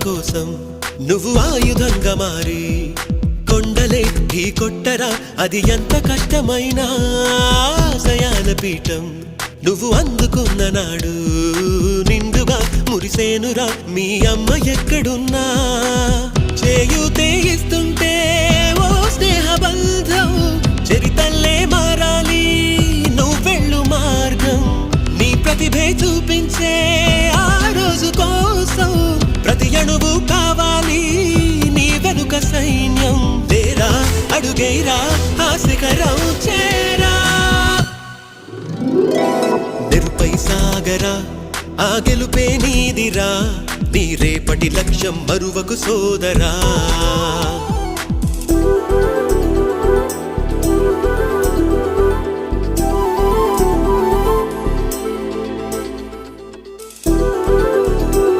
కోసం నువ్వు ఆయుధంగా మారి కొండలే ఢీ కొట్టరా అది ఎంత కష్టమైనా ఆశయాల పీఠం నువ్వు అందుకున్న నాడు నిండుగా మురిసేనురా మీ అమ్మ ఎక్కడున్నా చేయూతే ఇస్తుంటే ఓ స్నేహ బంధం చరితల్లే మారాలి నువ్వెళ్ళు మార్గం నీ ప్రతిభే చూపించే ఆ రోజు కోసం ప్రతి అణువు కావాలి నీ వెనుక సైన్యం లేరా అడుగేరా ఆ శిఖరం చేరా నిరుపై సాగరా ఆ గెలుపే నీదిరా నీ రేపటి లక్ష్యం మరువకు సోదరా